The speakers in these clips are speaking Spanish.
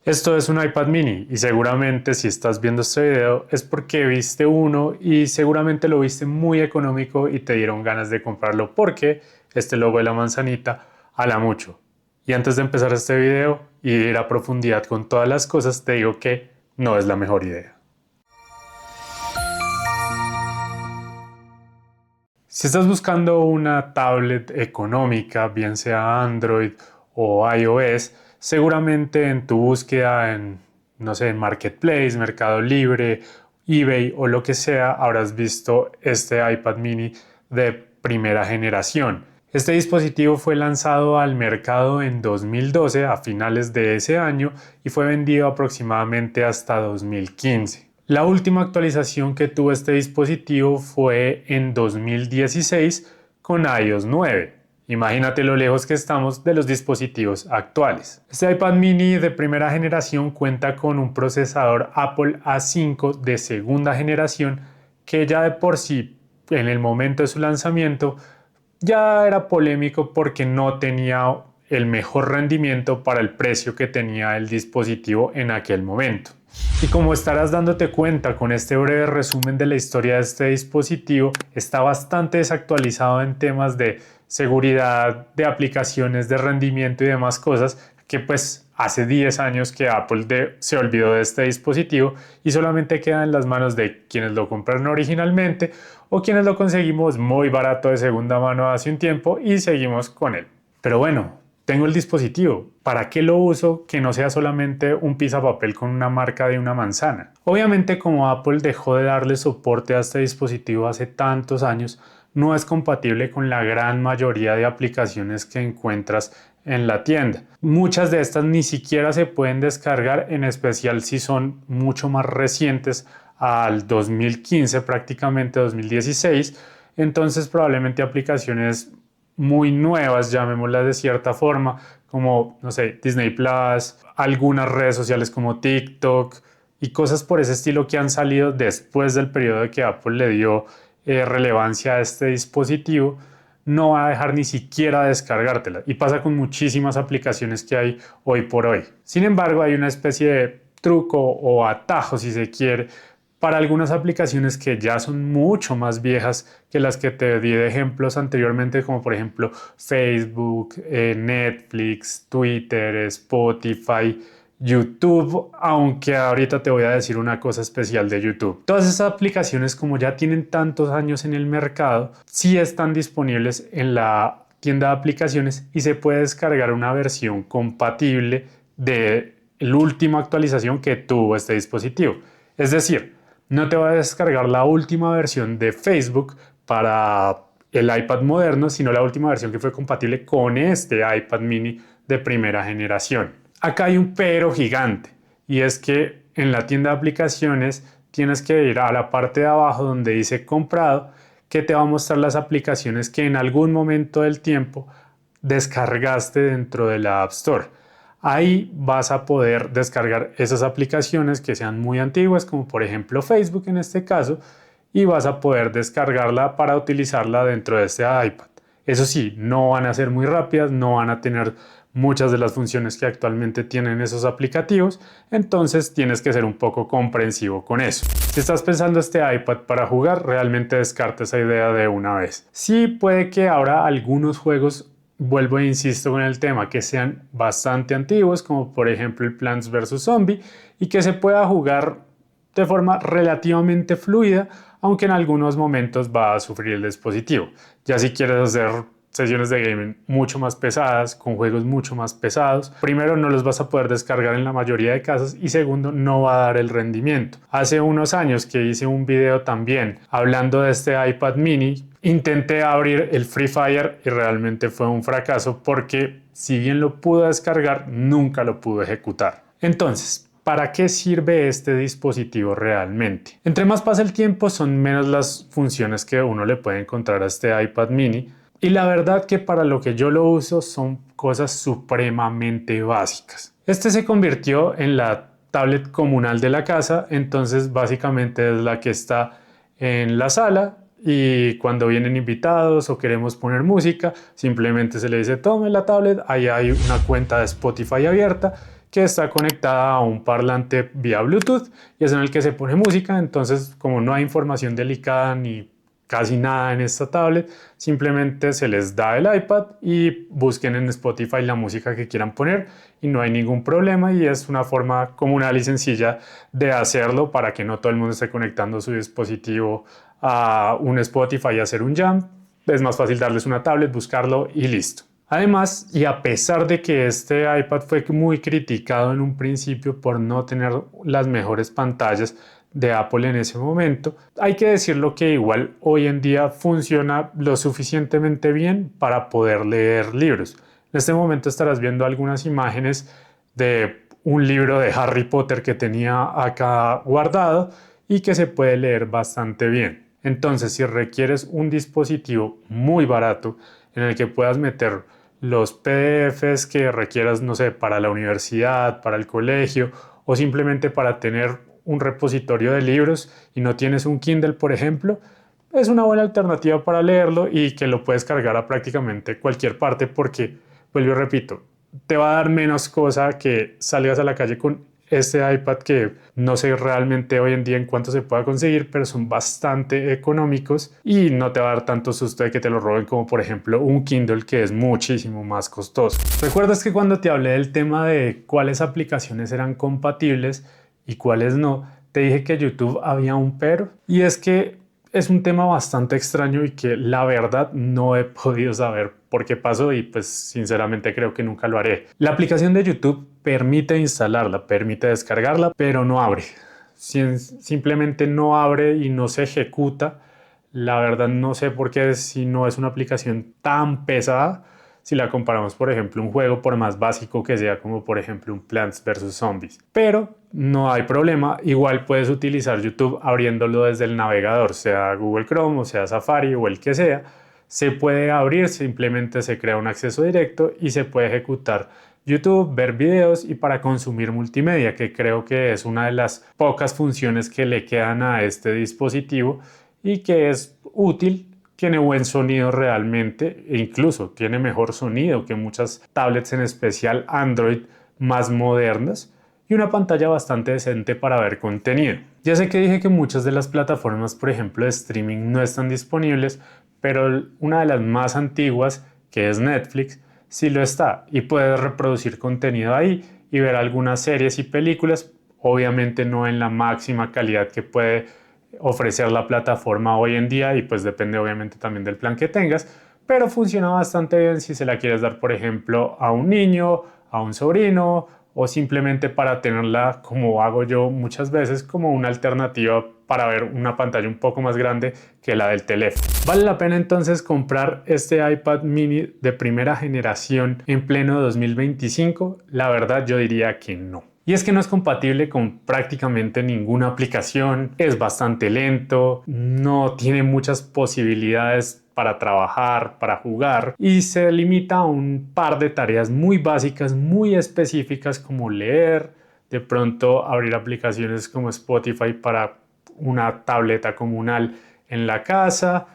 Esto es un iPad mini y seguramente si estás viendo este video es porque viste uno y seguramente lo viste muy económico y te dieron ganas de comprarlo porque este logo de la manzanita ala mucho. Y antes de empezar este video y ir a profundidad con todas las cosas, te digo que no es la mejor idea. Si estás buscando una tablet económica, bien sea Android o iOS, seguramente en tu búsqueda en, no sé, en Marketplace, Mercado Libre, eBay o lo que sea, habrás visto este iPad mini de primera generación. Este dispositivo fue lanzado al mercado en 2012, a finales de ese año, y fue vendido aproximadamente hasta 2015. La última actualización que tuvo este dispositivo fue en 2016 con iOS 9. Imagínate lo lejos que estamos de los dispositivos actuales. Este iPad mini de primera generación cuenta con un procesador Apple A5 de segunda generación que ya de por sí, en el momento de su lanzamiento, ya era polémico porque no tenía el mejor rendimiento para el precio que tenía el dispositivo en aquel momento. Y como estarás dándote cuenta con este breve resumen de la historia de este dispositivo, está bastante desactualizado en temas de seguridad, de aplicaciones, de rendimiento y demás cosas que pues hace 10 años que Apple se olvidó de este dispositivo y solamente queda en las manos de quienes lo compraron originalmente o quienes lo conseguimos muy barato de segunda mano hace un tiempo y seguimos con él. Pero bueno, tengo el dispositivo, ¿para qué lo uso que no sea solamente un pisapapel con una marca de una manzana? Obviamente, como Apple dejó de darle soporte a este dispositivo hace tantos años, no es compatible con la gran mayoría de aplicaciones que encuentras en la tienda. Muchas de estas ni siquiera se pueden descargar, en especial si son mucho más recientes al 2015, prácticamente 2016. Entonces probablemente aplicaciones muy nuevas, llamémoslas de cierta forma, como, no sé, Disney Plus, algunas redes sociales como TikTok y cosas por ese estilo que han salido después del periodo de que Apple le dio relevancia a este dispositivo, no va a dejar ni siquiera descargártela. Y pasa con muchísimas aplicaciones que hay hoy por hoy. Sin embargo, hay una especie de truco o atajo, si se quiere, para algunas aplicaciones que ya son mucho más viejas que las que te di de ejemplos anteriormente, como por ejemplo Facebook, Netflix, Twitter, Spotify, YouTube, aunque ahorita te voy a decir una cosa especial de YouTube. Todas esas aplicaciones, como ya tienen tantos años en el mercado, sí están disponibles en la tienda de aplicaciones y se puede descargar una versión compatible de la última actualización que tuvo este dispositivo. Es decir, no te va a descargar la última versión de Facebook para el iPad moderno, sino la última versión que fue compatible con este iPad mini de primera generación. Acá hay un pero gigante y es que en la tienda de aplicaciones tienes que ir a la parte de abajo donde dice comprado, que te va a mostrar las aplicaciones que en algún momento del tiempo descargaste dentro de la App Store. Ahí vas a poder descargar esas aplicaciones que sean muy antiguas, como por ejemplo Facebook en este caso, y vas a poder descargarla para utilizarla dentro de este iPad. Eso sí, no van a ser muy rápidas, no van a tener muchas de las funciones que actualmente tienen esos aplicativos, entonces tienes que ser un poco comprensivo con eso. Si estás pensando este iPad para jugar, realmente descarta esa idea de una vez. Sí, puede que ahora algunos juegos, vuelvo e insisto con el tema, que sean bastante antiguos, como por ejemplo el Plants vs Zombie, y que se pueda jugar de forma relativamente fluida, aunque en algunos momentos va a sufrir el dispositivo. Ya si quieres hacer sesiones de gaming mucho más pesadas, con juegos mucho más pesados, primero no los vas a poder descargar en la mayoría de casos y segundo no va a dar el rendimiento. Hace unos años que hice un video también hablando de este iPad mini, intenté abrir el Free Fire y realmente fue un fracaso porque si bien lo pude descargar, nunca lo pude ejecutar. Entonces, ¿para qué sirve este dispositivo realmente? Entre más pasa el tiempo, son menos las funciones que uno le puede encontrar a este iPad mini. Y la verdad que para lo que yo lo uso son cosas supremamente básicas. Este se convirtió en la tablet comunal de la casa, entonces básicamente es la que está en la sala y cuando vienen invitados o queremos poner música, simplemente se le dice tome la tablet, ahí hay una cuenta de Spotify abierta que está conectada a un parlante vía Bluetooth y es en el que se pone música. Entonces, como no hay información delicada ni casi nada en esta tablet, simplemente se les da el iPad y busquen en Spotify la música que quieran poner y no hay ningún problema, y es una forma comunal y sencilla de hacerlo para que no todo el mundo esté conectando su dispositivo a un Spotify y hacer un jam. Es más fácil darles una tablet, buscarlo y listo. Además, y a pesar de que este iPad fue muy criticado en un principio por no tener las mejores pantallas de Apple en ese momento, hay que decirlo que igual hoy en día funciona lo suficientemente bien para poder leer libros. En este momento estarás viendo algunas imágenes de un libro de Harry Potter que tenía acá guardado y que se puede leer bastante bien. Entonces, si requieres un dispositivo muy barato en el que puedas meter los PDFs que requieras, no sé, para la universidad, para el colegio o simplemente para tener un repositorio de libros y no tienes un Kindle, por ejemplo, es una buena alternativa para leerlo y que lo puedes cargar a prácticamente cualquier parte porque, vuelvo y repito, te va a dar menos cosa que salgas a la calle con este iPad, que no sé realmente hoy en día en cuánto se pueda conseguir, pero son bastante económicos y no te va a dar tanto susto de que te lo roben como por ejemplo un Kindle, que es muchísimo más costoso. ¿Recuerdas que cuando te hablé del tema de cuáles aplicaciones eran compatibles y cuáles no, te dije que YouTube había un pero? Y es que es un tema bastante extraño y que la verdad no he podido saber por qué pasó, y pues sinceramente creo que nunca lo haré. La aplicación de YouTube permite instalarla, permite descargarla, pero no abre. Simplemente no abre y no se ejecuta. La verdad no sé por qué, si no es una aplicación tan pesada, si la comparamos, por ejemplo, un juego, por más básico que sea, como por ejemplo un Plants vs Zombies. Pero no hay problema, igual puedes utilizar YouTube abriéndolo desde el navegador, sea Google Chrome o sea Safari o el que sea. Se puede abrir, simplemente se crea un acceso directo y se puede ejecutar YouTube, ver videos y para consumir multimedia, que creo que es una de las pocas funciones que le quedan a este dispositivo y que es útil. Tiene buen sonido realmente e incluso tiene mejor sonido que muchas tablets, en especial Android más modernas, y una pantalla bastante decente para ver contenido. Ya sé que dije que muchas de las plataformas, por ejemplo, de streaming no están disponibles, pero una de las más antiguas, que es Netflix, sí lo está y puedes reproducir contenido ahí y ver algunas series y películas, obviamente no en la máxima calidad que puede ofrecer la plataforma hoy en día, y pues depende obviamente también del plan que tengas, pero funciona bastante bien si se la quieres dar, por ejemplo, a un niño, a un sobrino, o simplemente para tenerla, como hago yo muchas veces, como una alternativa para ver una pantalla un poco más grande que la del teléfono. ¿Vale la pena entonces comprar este iPad mini de primera generación en pleno 2025? La verdad yo diría que no. Y es que no es compatible con prácticamente ninguna aplicación, es bastante lento, no tiene muchas posibilidades para trabajar, para jugar, y se limita a un par de tareas muy básicas, muy específicas, como leer, de pronto abrir aplicaciones como Spotify para una tableta comunal en la casa,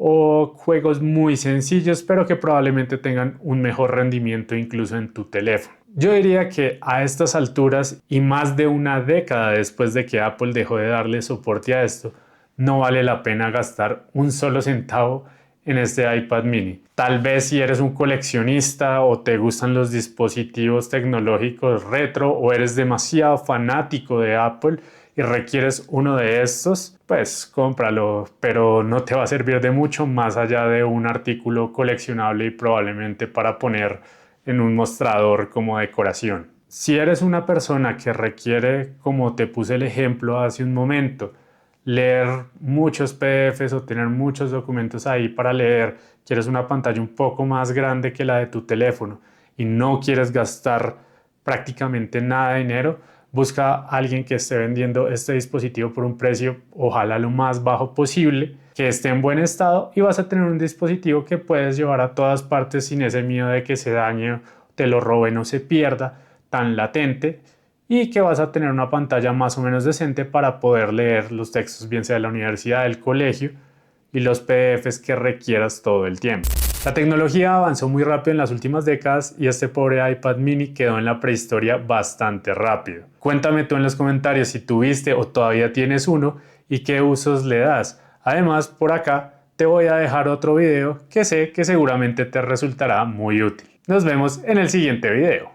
o juegos muy sencillos pero que probablemente tengan un mejor rendimiento incluso en tu teléfono. Yo diría que a estas alturas y más de una década después de que Apple dejó de darle soporte a esto, no vale la pena gastar un solo centavo en este iPad mini. Tal vez si eres un coleccionista o te gustan los dispositivos tecnológicos retro o eres demasiado fanático de Apple y requieres uno de estos, pues cómpralo, pero no te va a servir de mucho más allá de un artículo coleccionable y probablemente para poner en un mostrador como decoración. Si eres una persona que requiere, como te puse el ejemplo hace un momento, leer muchos PDFs o tener muchos documentos ahí para leer, quieres una pantalla un poco más grande que la de tu teléfono y no quieres gastar prácticamente nada de dinero, busca a alguien que esté vendiendo este dispositivo por un precio ojalá lo más bajo posible, que esté en buen estado, y vas a tener un dispositivo que puedes llevar a todas partes sin ese miedo de que se dañe, te lo roben o se pierda tan latente, y que vas a tener una pantalla más o menos decente para poder leer los textos, bien sea de la universidad, del colegio, y los PDFs que requieras todo el tiempo. La tecnología avanzó muy rápido en las últimas décadas y este pobre iPad mini quedó en la prehistoria bastante rápido. Cuéntame tú en los comentarios si tuviste o todavía tienes uno y qué usos le das. Además, por acá te voy a dejar otro video que sé que seguramente te resultará muy útil. Nos vemos en el siguiente video.